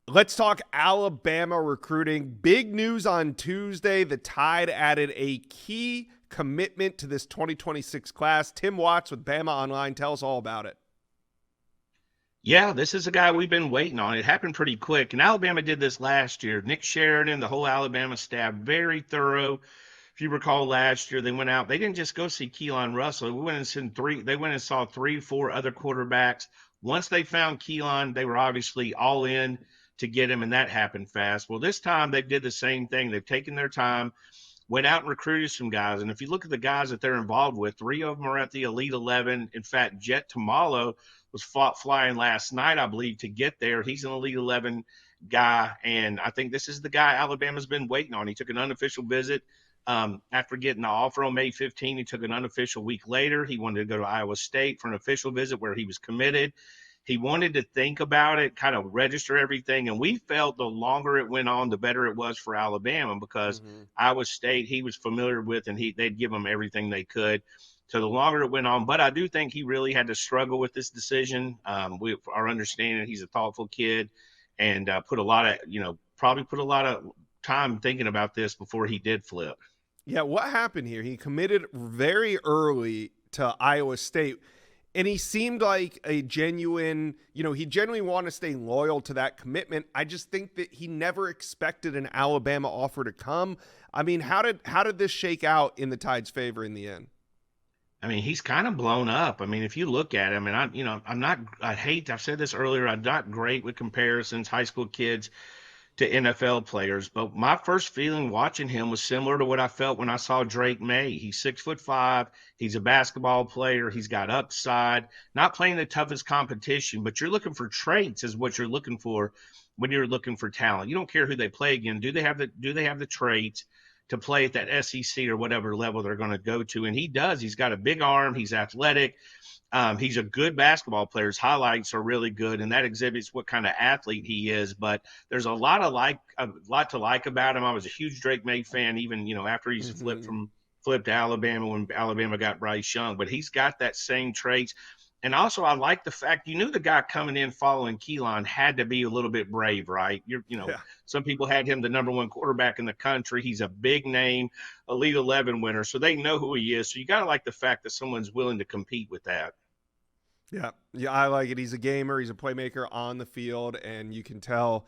Let's talk Alabama recruiting. Big news on Tuesday. The Tide added a key commitment to this 2026 class. Tim Watts with Bama Online. Tell us all about it. Yeah, this is a guy we've been waiting on. It happened pretty quick. And Alabama did this last year. Nick Sheridan, the whole Alabama staff, very thorough. If you recall last year, they went out. They didn't just go see Keelan Russell. We went and seen three. They went and saw three, four other quarterbacks. Once they found Keelan, they were obviously all in to get him, and that happened fast. Well, this time they did the same thing. They've taken their time, went out and recruited some guys. And if you look at the guys that they're involved with, three of them are at the Elite 11. In fact, Jett Thomalla was flying last night, I believe, to get there. He's an Elite 11 guy, and I think this is the guy Alabama's been waiting on. He took an unofficial visit after getting the offer on May 15. He took an unofficial week later. He wanted to go to Iowa State for an official visit where he was committed. He wanted to think about it, kind of register everything. And we felt the longer it went on, the better it was for Alabama because Iowa State he was familiar with and they'd give him everything they could. So the longer it went on, but I do think he really had to struggle with this decision. Our understanding, he's a thoughtful kid and probably put a lot of time thinking about this before he did flip. Yeah, what happened here? He committed very early to Iowa State, and he seemed like a genuine, he genuinely wanted to stay loyal to that commitment. I just think that he never expected an Alabama offer to come. I mean, how did this shake out in the Tide's favor in the end? I mean, he's kind of blown up. I mean, if you look at him, and I've said this earlier, I'm not great with comparisons, high school kids to NFL players, but my first feeling watching him was similar to what I felt when I saw Drake May. He's 6'5". He's a basketball player. He's got upside, not playing the toughest competition, but you're looking for traits is what you're looking for when you're looking for talent. You don't care who they play again. Do they have the traits to play at that SEC or whatever level they're going to go to? And he does. He's got a big arm. He's athletic. He's a good basketball player. His highlights are really good, and that exhibits what kind of athlete he is. But there's a lot to like about him. I was a huge Drake May fan, even after he's flipped to Alabama when Alabama got Bryce Young. But he's got that same traits. And also, I like the fact you knew the guy coming in following Keelan had to be a little bit brave, right? Yeah. Some people had him the number one quarterback in the country. He's a big name, Elite 11 winner, so they know who he is. So you got to like the fact that someone's willing to compete with that. Yeah, I like it. He's a gamer. He's a playmaker on the field, and you can tell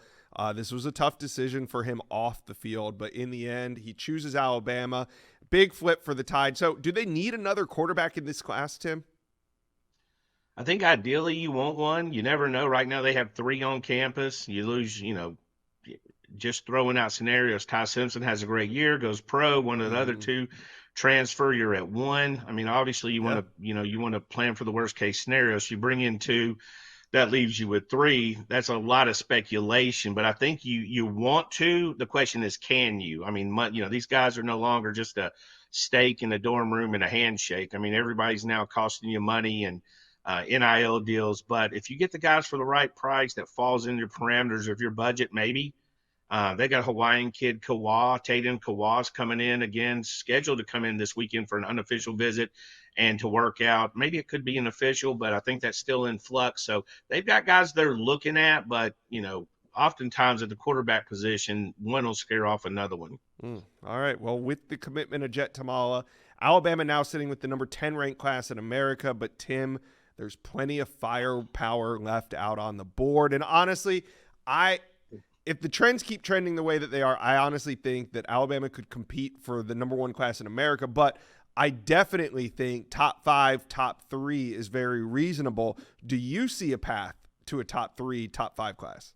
this was a tough decision for him off the field. But in the end, he chooses Alabama. Big flip for the Tide. So do they need another quarterback in this class, Tim? I think ideally you want one. You never know. Right now they have three on campus. You lose, just throwing out scenarios. Ty Simpson has a great year, goes pro. One of the other two transfer. You're at one. I mean, obviously you want to, you want to plan for the worst case scenario. So you bring in two, that leaves you with three. That's a lot of speculation, but I think you want to. The question is, can you? I mean, these guys are no longer just a steak in a dorm room and a handshake. I mean, everybody's now costing you money and NIL deals. But if you get the guys for the right price that falls in your parameters of your budget, maybe. They got a Hawaiian kid, Tatum Kawa's coming in again, scheduled to come in this weekend for an unofficial visit and to work out. Maybe it could be an official, but I think that's still in flux. So they've got guys they're looking at, but, oftentimes at the quarterback position, one will scare off another one. All right. Well, with the commitment of Jett Thomalla, Alabama now sitting with the number 10 ranked class in America. But, Tim, there's plenty of firepower left out on the board. And honestly, if the trends keep trending the way that they are, I honestly think that Alabama could compete for the number one class in America. But I definitely think top 5, top 3 is very reasonable. Do you see a path to a top 3, top 5 class?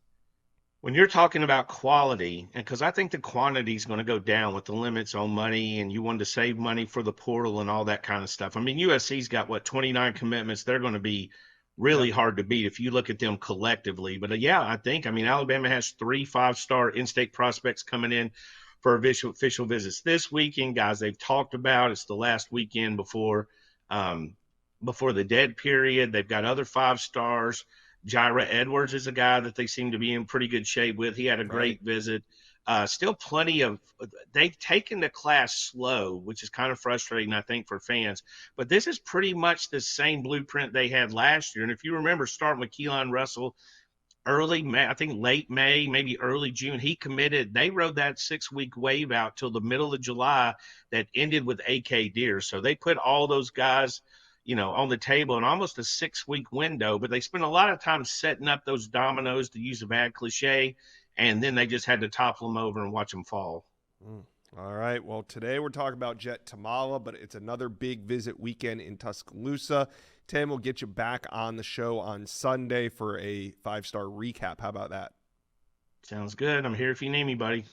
When you're talking about quality, and because I think the quantity is going to go down with the limits on money and you want to save money for the portal and all that kind of stuff. I mean, USC's got 29 commitments. They're going to be really hard to beat if you look at them collectively. But Alabama has 3 5-star in-state prospects coming in for official visits this weekend. Guys they've talked about. It's the last weekend before the dead period. They've got other 5 stars. Jira Edwards is a guy that they seem to be in pretty good shape with. He had a great visit. Still plenty of – they've taken the class slow, which is kind of frustrating, I think, for fans. But this is pretty much the same blueprint they had last year. And if you remember, starting with Keelan Russell early May, I think late May, maybe early June. He committed. They rode that 6 week wave out till the middle of July that ended with AK Deer. So they put all those guys, on the table in almost a 6 week window. But they spent a lot of time setting up those dominoes, to use a bad cliche, and then they just had to topple them over and watch them fall. Mm. All right. Well, today we're talking about Jett Thomalla, but it's another big visit weekend in Tuscaloosa. Tim will get you back on the show on Sunday for a 5-star recap. How about that? Sounds good. I'm here if you need me, buddy.